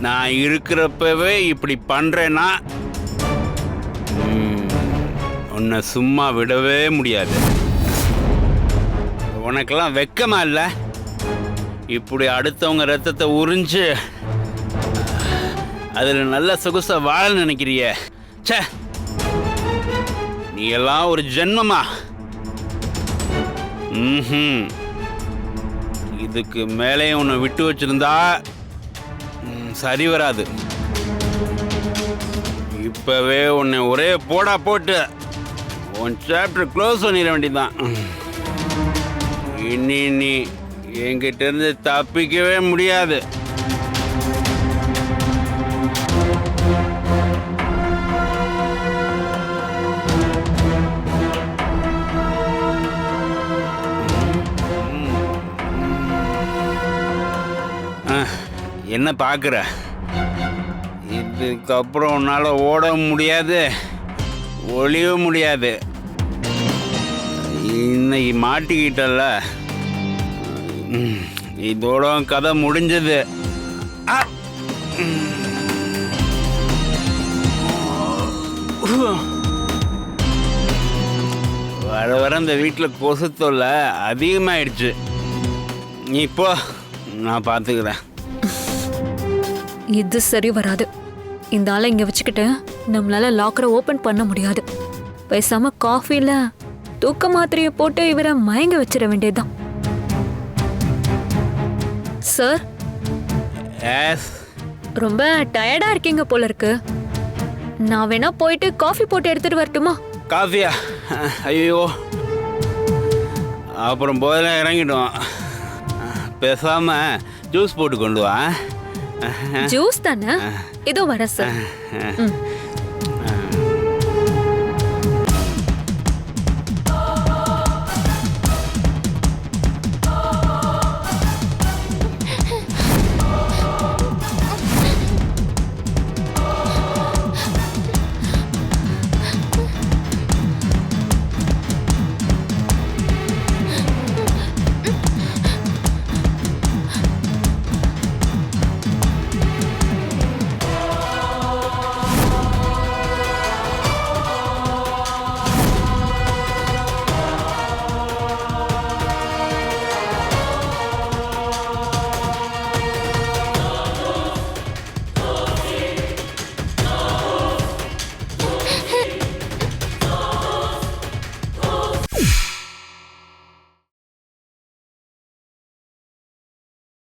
நான் இருக்கிறப்பவே இப்படி பண்றேன்னா உன்னை சும்மா விடவே முடியாது. உனக்கெல்லாம் வெக்கமா இல்ல? இப்படி அடுத்தவங்க ரத்தத்தை உறிஞ்சு அதுல நல்ல சொகுசா வாழ நினைக்கிறிய? ச்சே, நீ எல்லாம் ஒரு ஜென்மமா? இதுக்கு மேலே உன்னை விட்டு வச்சிருந்தா சரி வராது. இப்பவே உன்னை ஒரே போடா போட்டு உன் சாப்டர் க்ளோஸ் பண்ணிட வேண்டியதுதான். இனி நீ என்கிட்ட இருந்து தப்பிக்கவே முடியாது. என்ன பார்க்குற? இதுக்கப்புறம் உன்னால் ஓடவும் முடியாது, ஒளியவும் முடியாது. இன்னைக்கு மாட்டிக்கிட்டல, இதோட கதை முடிஞ்சது. வர வர இந்த வீட்டில் கொசு தொல்லை அதிகமாயிடுச்சு. இப்போ நான் பார்த்துக்கிறேன். இது சரி வராது. இந்த ஆளை இங்க வச்சுக்கிட்டு நம்மளால லாக்கரை ஓபன் பண்ண முடியாது. பேசாம காஃபில தூக்க மாத்திரையை போட்டு இவரை மயங்க வச்சிட வேண்டியதுதான். சார், ரொம்ப டயர்டா இருக்கீங்க போல இருக்கு. நான் வேணா போயிட்டு காஃபி போட்டு எடுத்துட்டு வரட்டுமா? காஃபியா? ஐயோ, அப்புறம் போதில் இறங்கிடும். பேசாம ஜூஸ் போட்டு கொண்டு வா. ஜூஸ் தானே? இதோ வர சார்.